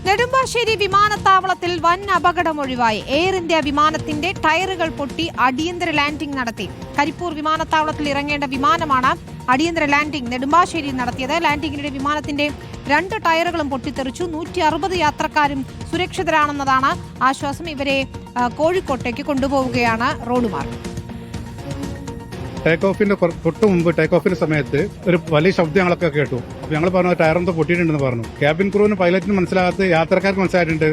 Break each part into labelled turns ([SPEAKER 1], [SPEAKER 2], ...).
[SPEAKER 1] നെടുമ്പാശ്ശേരി വിമാനത്താവളത്തിൽ വൻ അപകടമൊഴിവായി. Air India വിമാനത്തിന്റെ ടയറുകൾ പൊട്ടി അടിയന്തര ലാൻഡിംഗ് നടത്തി. കരിപ്പൂർ വിമാനത്താവളത്തിൽ ഇറങ്ങേണ്ട വിമാനമാണ് അടിയന്തര ലാൻഡിംഗ് നെടുമ്പാശ്ശേരിയിൽ നടത്തിയത്. ലാൻഡിംഗിനിടെ വിമാനത്തിന്റെ 2 ടയറുകളും പൊട്ടിത്തെറിച്ചു. 160 യാത്രക്കാരും സുരക്ഷിതരാണെന്നതാണ് ആശ്വാസം. ഇവരെ കോഴിക്കോട്ടേക്ക് കൊണ്ടുപോവുകയാണ് റോഡ് മാർഗം.
[SPEAKER 2] ടേക്ക് ഓഫിന്റെ തൊട്ട് മുമ്പ് ടേക്ക് ഓഫിന്റെ സമയത്ത് ഒരു വലിയ ശബ്ദം ഞങ്ങളൊക്കെ കേട്ടു. അപ്പൊ ഞങ്ങൾ പറഞ്ഞു ടയറെന്തോ പൊട്ടിയിട്ടുണ്ടെന്ന് പറഞ്ഞു. ക്യാബിൻ ക്രൂവിന് പൈലറ്റിന് മനസ്സിലാകാത്ത യാത്രക്കാർക്ക് മനസ്സിലായിട്ടുണ്ട്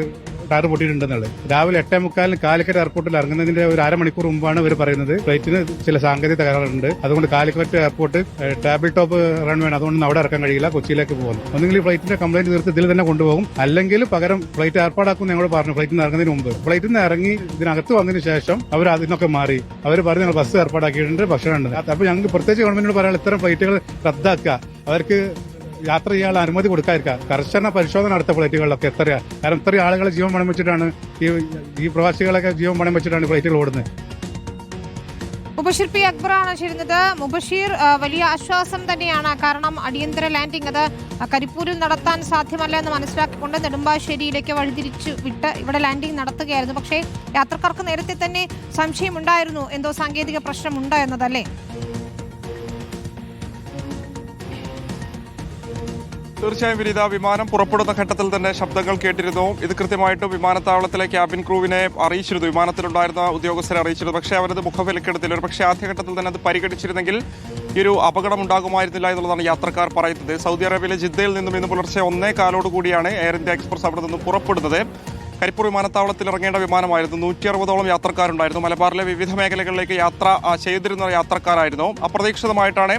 [SPEAKER 2] ടയർ പൊട്ടിയിട്ടുണ്ടെന്നുള്ളത്. രാവിലെ 8:45 കാലിക്കറ്റ് എയർപോർട്ടിൽ ഇറങ്ങുന്നതിന്റെ ഒരു അരമണിക്കൂർ മുമ്പാണ് ഇവർ പറയുന്നത് ഫ്ലൈറ്റിന് ചില സാങ്കേതിക തകരാറുണ്ട്, അതുകൊണ്ട് Calicut airport table top runway ആണ്, അതുകൊണ്ട് അവിടെ ഇറക്കാൻ കഴിയില്ല, കൊച്ചിയിലേക്ക് പോകുന്നു. ഒന്നെങ്കിൽ ഫ്ലൈറ്റിന്റെ കംപ്ലൈന്റ് തീർത്ത് ഇതിൽ തന്നെ കൊണ്ടുപോകും, അല്ലെങ്കിൽ പകരം ഫ്ലൈറ്റ് ഏർപ്പാടാക്കും ഞങ്ങൾ പറഞ്ഞു. ഫ്ലൈറ്റിൽ നിന്ന് ഇറങ്ങുന്നതിന് മുമ്പ് ഫ്ലൈറ്റിൽ നിന്ന് ഇറങ്ങി ഇതിനകത്ത് വന്നതിന് ശേഷം അവർ അതിനൊക്കെ മാറി. അവർ പറഞ്ഞു ഞങ്ങൾ ബസ് ഏർപ്പാടാക്കിയിട്ടുണ്ട്, ഭക്ഷണം ഉണ്ട്. അപ്പൊ ഞങ്ങൾക്ക് പ്രത്യേകിച്ച് ഗവൺമെന്റിനോട് പറയാൻ ഇത്തരം ഫ്ലൈറ്റുകൾ റദ്ദാക്കുക, അവർക്ക് യാത്ര ചെയ്യാൻ അനുമതി കൊടുക്കാതിരിക്കുക, കർശന പരിശോധന നടത്ത ഫ്ലൈറ്റുകളിലൊക്കെ. കാരണം ഇത്രയും ആളുകളെ ജീവൻ പണം വെച്ചിട്ടാണ് ഈ പ്രവാസികളൊക്കെ ജീവൻ പണം വെച്ചിട്ടാണ് ഫ്ലൈറ്റുകൾ ഓടുന്നത്.
[SPEAKER 1] മുബഷീർ പി അക്ബറാണ് ചേരുന്നത്. മുബഷീർ, വലിയ ആശ്വാസം തന്നെയാണ്. കാരണം അടിയന്തര ലാൻഡിംഗ് അത് കരിപ്പൂരിൽ നടത്താൻ സാധ്യമല്ല എന്ന് മനസ്സിലാക്കിക്കൊണ്ട് നെടുമ്പാശ്ശേരിയിലേക്ക് വഴിതിരിച്ചു വിട്ട് ഇവിടെ ലാൻഡിംഗ് നടത്തുകയായിരുന്നു. പക്ഷേ യാത്രക്കാർക്ക് നേരത്തെ തന്നെ സംശയമുണ്ടായിരുന്നു, എന്തോ സാങ്കേതിക പ്രശ്നമുണ്ടോ എന്നതല്ലേ?
[SPEAKER 3] തീർച്ചയായും വിനീത, വിമാനം പുറപ്പെടുന്ന ഘട്ടത്തിൽ തന്നെ ശബ്ദങ്ങൾ കേട്ടിരുന്നു. ഇത് കൃത്യമായിട്ട് വിമാനത്താവളത്തിലെ ക്യാബിൻ ക്രൂവിനെ അറിയിച്ചിരുന്നു, വിമാനത്തിലുണ്ടായിരുന്ന ഉദ്യോഗസ്ഥരെ അറിയിച്ചിരുന്നു. പക്ഷേ അവരത് മുഖവിലക്കെടുത്തില്ല. ഒരു പക്ഷേ ആദ്യഘട്ടത്തിൽ തന്നെ അത് പരിഗണിച്ചിരുന്നെങ്കിൽ ഈ ഒരു അപകടം ഉണ്ടാകുമായിരുന്നില്ല എന്നുള്ളതാണ് യാത്രക്കാർ പറയുന്നത്. സൗദി അറേബ്യയിലെ ജിദ്ദയിൽ നിന്നും ഇന്ന് പുലർച്ചെ 1:15 കൂടിയാണ് എയർ ഇന്ത്യ എക്സ്പ്രസ് അവിടെ നിന്ന് പുറപ്പെടുന്നത്. കരിപ്പൂർ വിമാനത്താവളത്തിൽ ഇറങ്ങേണ്ട വിമാനമായിരുന്നു. 160ഓളം യാത്രക്കാരുണ്ടായിരുന്നു. മലബാറിലെ വിവിധ മേഖലകളിലേക്ക് യാത്ര ചെയ്തിരുന്ന യാത്രക്കാരായിരുന്നു. അപ്രതീക്ഷിതമായിട്ടാണ്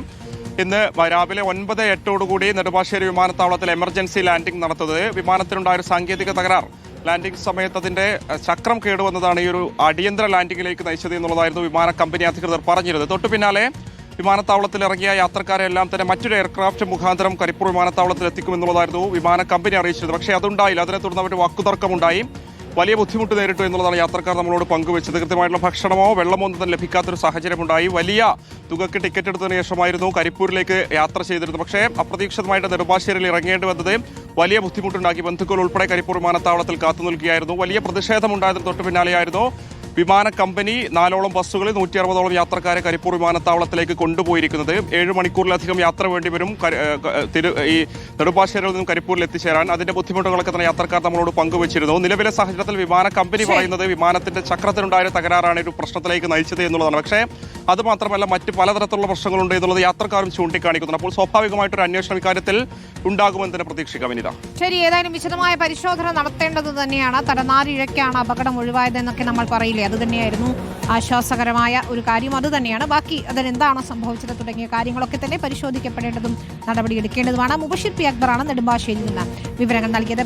[SPEAKER 3] ഇന്ന് രാവിലെ 9:08 നെടുമ്പാശ്ശേരി വിമാനത്താവളത്തിൽ എമർജൻസി ലാൻഡിംഗ് നടത്തുന്നത്. വിമാനത്തിനുണ്ടായ ഒരു സാങ്കേതിക തകരാർ ലാൻഡിംഗ് സമയത്ത് അതിന്റെ ചക്രം കേടുവന്നതാണ് ഈ ഒരു അടിയന്തര ലാൻഡിംഗിലേക്ക് നയിച്ചത് എന്നുള്ളതായിരുന്നു വിമാന കമ്പനി അധികൃതർ പറഞ്ഞിരുന്നത്. തൊട്ടു പിന്നാലെ വിമാനത്താവളത്തിൽ ഇറങ്ങിയ യാത്രക്കാരെല്ലാം തന്നെ മറ്റൊരു എയർക്രാഫ്റ്റ് മുഖാന്തരം കരിപ്പൂർ വിമാനത്താവളത്തിൽ എത്തിക്കുമെന്നുള്ളതായിരുന്നു വിമാന കമ്പനി അറിയിച്ചത്. പക്ഷേ അതുണ്ടായില്ല. അതിനെ തുടർന്ന് അവർ വാക്കുതർക്കമുണ്ടായി. വലിയ ബുദ്ധിമുട്ട് നേരിട്ടു എന്നുള്ളതാണ് യാത്രക്കാർ നമ്മളോട് പങ്കുവെച്ചത്. കൃത്യമായിട്ടുള്ള ഭക്ഷണമോ വെള്ളമോ ഒന്നും ലഭിക്കാത്തൊരു സാഹചര്യമുണ്ടായി. വലിയ തുകയ്ക്ക് ടിക്കറ്റ് എടുത്തതിന് ശേഷമായിരുന്നു കരിപ്പൂരിലേക്ക് യാത്ര ചെയ്തിരുന്നത്. പക്ഷേ അപ്രതീക്ഷിതമായിട്ട് നെടുമ്പാശ്ശേരിയിൽ ഇറങ്ങേണ്ടി വന്നത് വലിയ ബുദ്ധിമുട്ടുണ്ടാക്കി. ബന്ധുക്കൾ ഉൾപ്പെടെ കരിപ്പൂർ വിമാനത്താവളത്തിൽ കാത്തു നിൽക്കുകയായിരുന്നു. വലിയ പ്രതിഷേധമുണ്ടായതിന് തൊട്ടു പിന്നാലെയായിരുന്നു വിമാന കമ്പനി 4ഓളം ബസ്സുകളിൽ 160ഓളം യാത്രക്കാരെ കരിപ്പൂർ വിമാനത്താവളത്തിലേക്ക് കൊണ്ടുപോയിരിക്കുന്നത്. 7 മണിക്കൂറിലധികം യാത്ര വേണ്ടിവരും ഈ നെടുമ്പാശ്ശേരിയിൽ നിന്നും കരിപ്പൂരിൽ എത്തിച്ചേരാൻ. അതിന്റെ ബുദ്ധിമുട്ടുകളൊക്കെ തന്നെ യാത്രക്കാർ നമ്മളോട് പങ്കുവച്ചിരുന്നു. നിലവിലെ സാഹചര്യത്തിൽ വിമാന കമ്പനി പറയുന്നത് വിമാനത്തിന്റെ ചക്രത്തിനുണ്ടായ തകരാറാണ് ഒരു പ്രശ്നത്തിലേക്ക് നയിച്ചത് എന്നുള്ളതാണ്. പക്ഷേ അത് മാത്രമല്ല, മറ്റ് പലതരത്തിലുള്ള പ്രശ്നങ്ങളുണ്ട് എന്നുള്ളത് യാത്രക്കാരും ചൂണ്ടിക്കാണിക്കുന്നു. അപ്പോൾ സ്വാഭാവികമായിട്ടൊരു അന്വേഷണം ഇക്കാര്യത്തിൽ ഉണ്ടാകുമെന്ന് തന്നെ പ്രതീക്ഷിക്കാം. വനിത,
[SPEAKER 1] ശരി, ഏതായാലും വിശദമായ പരിശോധന നടത്തേണ്ടത് തന്നെയാണ്. തലനാരിഴയ്ക്കാണ് അപകടം ഒഴിവായതെന്നൊക്കെ നമ്മൾ പറയില്ലേ, അത് തന്നെയായിരുന്നു ആശ്വാസകരമായ ഒരു കാര്യം. അത് തന്നെയാണ്. ബാക്കി അതിനെന്താണ് സംഭവിച്ചത് തുടങ്ങിയ കാര്യങ്ങളൊക്കെ തന്നെ പരിശോധിക്കപ്പെടേണ്ടതും നടപടിയെടുക്കേണ്ടതുമാണ്. മുബഷീർ പി അക്ബറാണ് നെടുമ്പാശ്ശേരിയിൽ നിന്ന് വിവരങ്ങൾ നൽകിയത്.